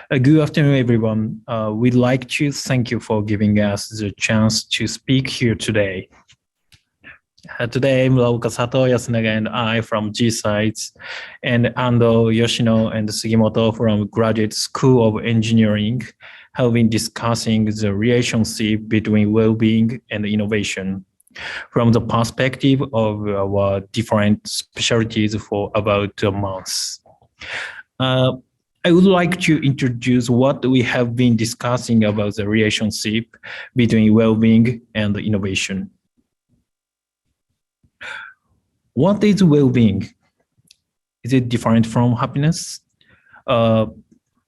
Good afternoon, everyone. We'd like to thank you for giving us the chance to speak here today. Today, Muraoka Sato, Yasunaga, and I from GSAIS, and Ando, Yoshino, and Sugimoto from Graduate School of Engineering have been discussing the relationship between well-being and innovation from the perspective of our different specialties for about a month. I would like to introduce what we have been discussing about the relationship between well-being and innovation. What is well-being? Is it different from happiness? In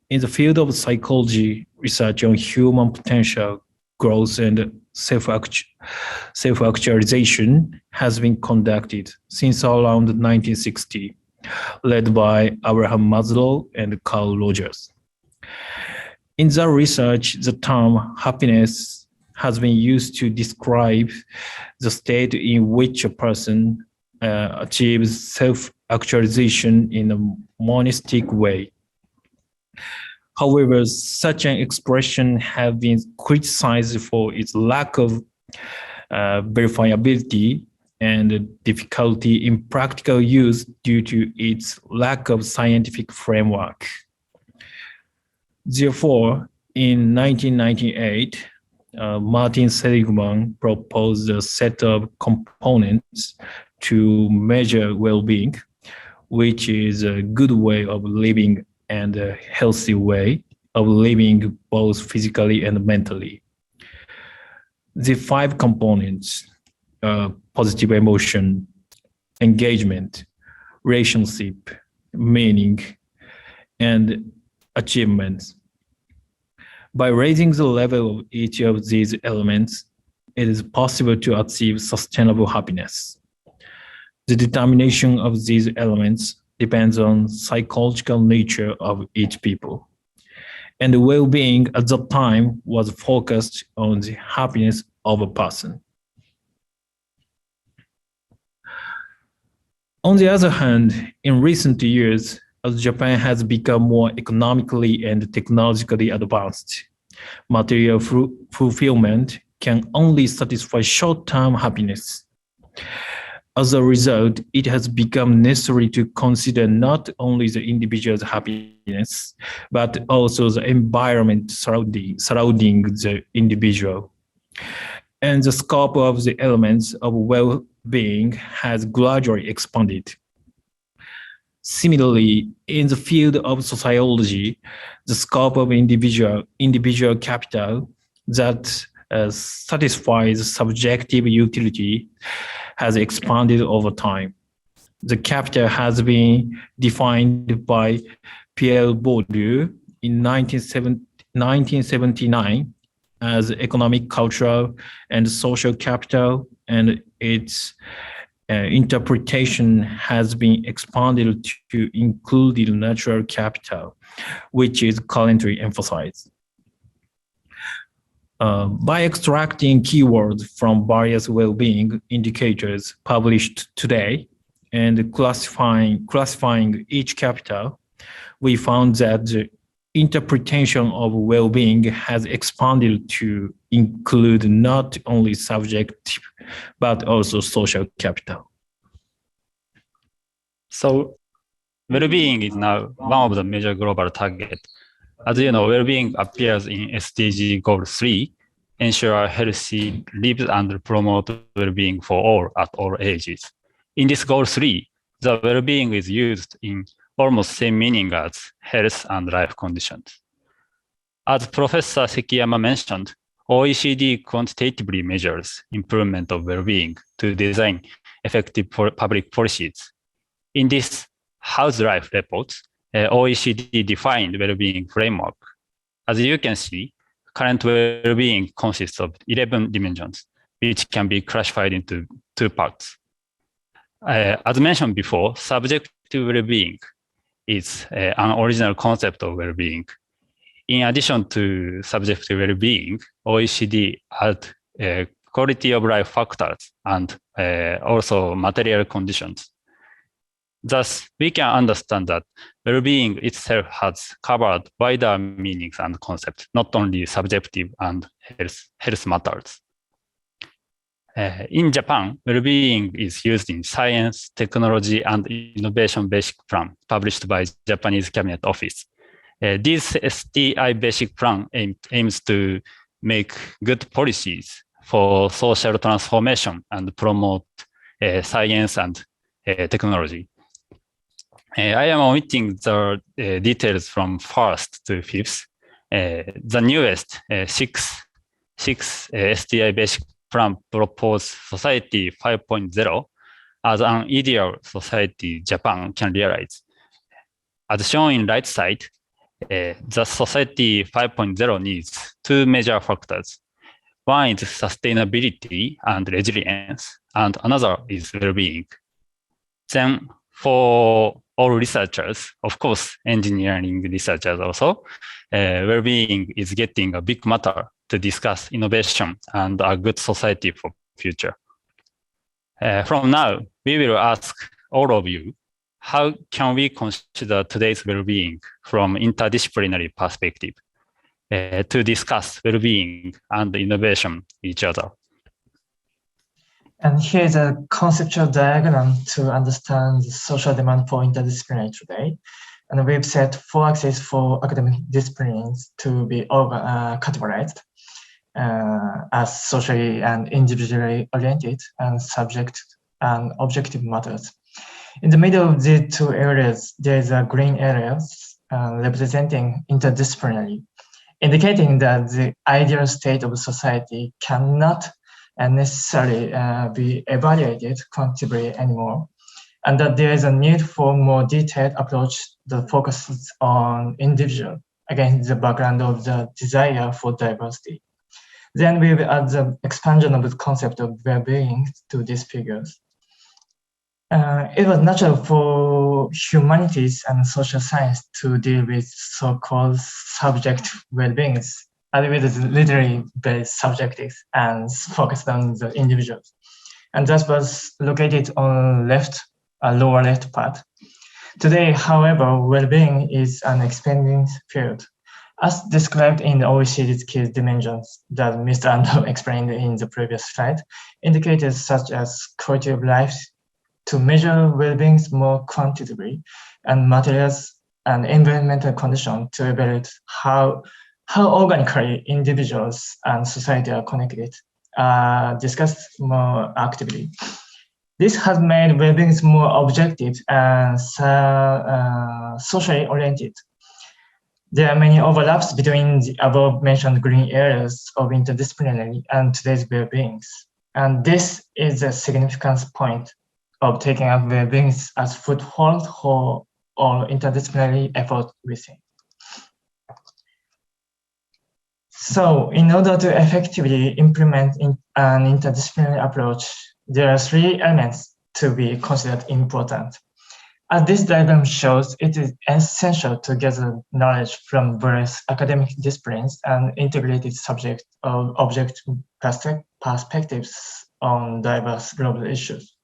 the field of psychology, research on human potential, growth, and self-actualization has been conducted since around 1960. Led by Abraham Maslow and Carl Rogers. In the research, the term happiness has been used to describe the state in which a person achieves self-actualization in a monistic way. However, such an expression has been criticized for its lack of verifiability and difficulty in practical use due to its lack of scientific framework. Therefore, in 1998, Martin Seligman proposed a set of components to measure well-being, which is a good way of living and a healthy way of living both physically and mentally. The 5 components positive emotion, engagement, relationship, meaning, and achievements. By raising the level of each of these elements, it is possible to achieve sustainable happiness. The determination of these elements depends on psychological nature of each people. And the well-being at that time was focused on the happiness of a person. On the other hand, in recent years, as Japan has become more economically and technologically advanced, material fulfillment can only satisfy short-term happiness. As a result, it has become necessary to consider not only the individual's happiness, but also the environment surrounding the individual. And the scope of the elements of well-being has gradually expanded. Similarly, in the field of sociology, the scope of individual capital that satisfies subjective utility has expanded over time. The capital has been defined by Pierre Bourdieu in 1979 as economic, cultural, and social capital, and its interpretation has been expanded to include the natural capital, which is currently emphasized. By extracting keywords from various well-being indicators published today and classifying each capital, we found that the interpretation of well-being has expanded to include not only subjective, but also social capital. So, well-being is now one of the major global targets. As you know, well-being appears in SDG Goal 3, ensure healthy lives and promote well-being for all at all ages. In this Goal 3, the well-being is used in almost same meaning as health and life conditions. As Professor Sekiyama mentioned, OECD quantitatively measures improvement of well-being to design effective public policies. In this How's Life report, OECD defined well-being framework. As you can see, current well-being consists of 11 dimensions, which can be classified into 2 parts. As mentioned before, subjective well-being is an original concept of well-being. In addition to subjective well-being, OECD add quality of life factors and also material conditions. Thus, we can understand that well-being itself has covered wider meanings and concepts, not only subjective and health matters. In Japan, well-being is used in Science, Technology, and Innovation Basic Plan, published by Japanese Cabinet Office. This STI Basic Plan aims to make good policies for social transformation and promote science and technology. I am omitting the details from first to fifth. The newest sixth STI Basic Plan propose Society 5.0 as an ideal society Japan can realize. As shown in right side, the Society 5.0 needs two major factors. One is sustainability and resilience, and another is well-being. Then for all researchers, of course, engineering researchers also, well-being is getting a big matter to discuss innovation and a good society for future. From now, we will ask all of you, how can we consider today's well-being from interdisciplinary perspective to discuss well-being and innovation each other? And here's a conceptual diagram to understand the social demand for interdisciplinary today. And we've set 4 axes for academic disciplines to be categorized as socially and individually oriented and subject and objective matters. In the middle of these 2 areas, there's a green areas representing interdisciplinary, indicating that the ideal state of society cannot necessarily be evaluated quantitatively anymore, and that there is a need for more detailed approach that focuses on individual against the background of the desire for diversity. Then we will add the expansion of the concept of well-being to these figures. It was natural for humanities and social science to deal with so-called subject well-beings, as it is literally very subjective and focused on the individuals. And that was located on lower left part. Today, however, well-being is an expanding field, as described in the OECD's key dimensions that Mr. Ando explained in the previous slide. Indicators such as quality of life to measure well-being more quantitatively, and materials and environmental conditions to evaluate how organically individuals and society are connected, discussed more actively. This has made well-being more objective and socially oriented. There are many overlaps between the above-mentioned green areas of interdisciplinary and today's well-being. And this is a significant point of taking up well-being as foothold for all interdisciplinary effort we think. So in order to effectively implement an interdisciplinary approach, there are 3 elements to be considered important. As this diagram shows, it is essential to gather knowledge from various academic disciplines and integrated subject of object perspectives on diverse global issues.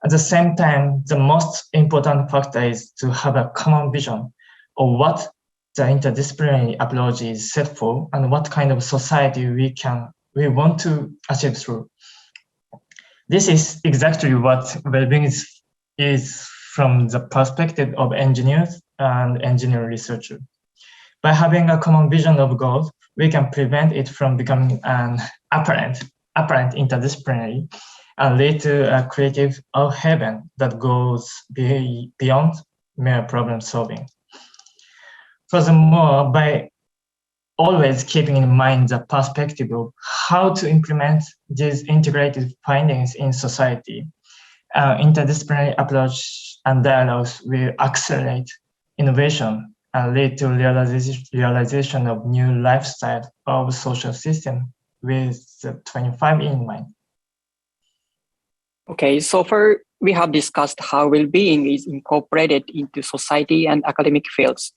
At the same time, the most important factor is to have a common vision of what the interdisciplinary approach is set for and what kind of society we want to achieve through. This is exactly what well-being is from the perspective of engineers and engineering researchers. By having a common vision of goals, we can prevent it from becoming an apparent interdisciplinary and lead to a creative heaven that goes beyond mere problem solving. Furthermore, by always keeping in mind the perspective of how to implement these integrated findings in society, interdisciplinary approach and dialogues will accelerate innovation and lead to realization of new lifestyle of social system with the 25 in mind. Okay, so far we have discussed how well-being is incorporated into society and academic fields.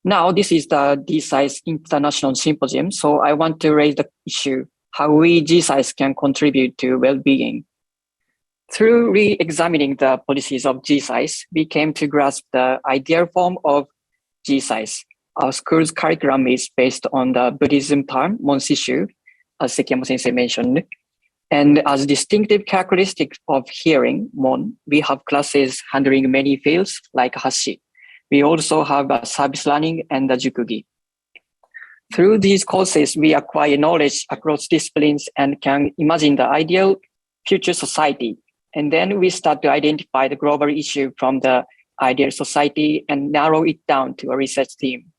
Now this is the GSAIS International Symposium, so I want to raise the issue how we GSAIS can contribute to well-being. Through re-examining the policies of GSAIS, we came to grasp the ideal form of GSAIS. Our school's curriculum is based on the Buddhism term, Monsishu, as Sekiyama-sensei mentioned. And as distinctive characteristic of hearing, Mon, we have classes handling many fields like Hashi. We also have a service learning and the Jukugi. Through these courses, we acquire knowledge across disciplines and can imagine the ideal future society. And then we start to identify the global issue from the ideal society and narrow it down to a research theme.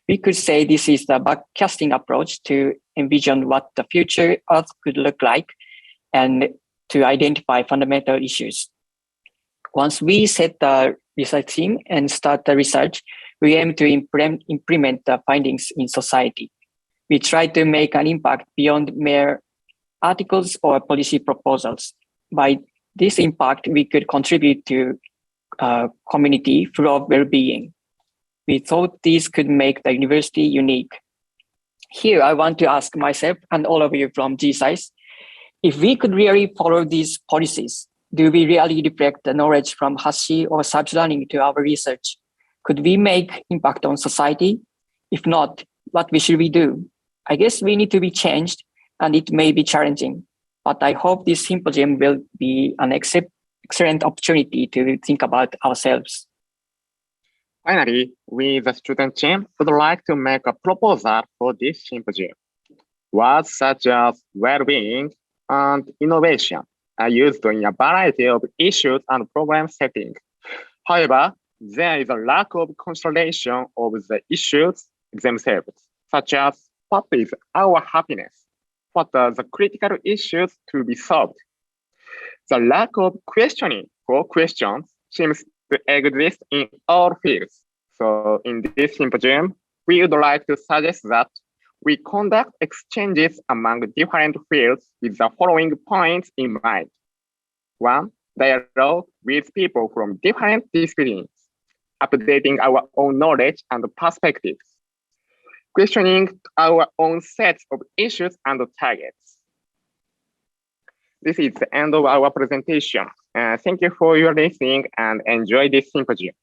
We could say this is the backcasting approach to envision what the future Earth could look like and to identify fundamental issues. Once we set the research theme and start the research, we aim to implement the findings in society. We try to make an impact beyond mere articles or policy proposals. By this impact, we could contribute to a community full of well-being. We thought this could make the university unique. Here, I want to ask myself and all of you from GSAIS, if we could really follow these policies, do we really reflect the knowledge from Hashi or service learning to our research? Could we make impact on society? If not, what should we do? I guess we need to be changed, and it may be challenging, but I hope this symposium will be an excellent opportunity to think about ourselves. Finally, we, the student team, would like to make a proposal for this symposium. Words such as well-being and innovation are used in a variety of issues and problem settings. However, there is a lack of consideration of the issues themselves, such as what is our happiness? What are the critical issues to be solved? The lack of questioning for questions seems to exist in all fields. So in this symposium, we would like to suggest that we conduct exchanges among different fields with the following points in mind. 1, dialogue with people from different disciplines, updating our own knowledge and perspectives, questioning our own sets of issues and targets. This is the end of our presentation. Thank you for your listening and enjoy this symposium.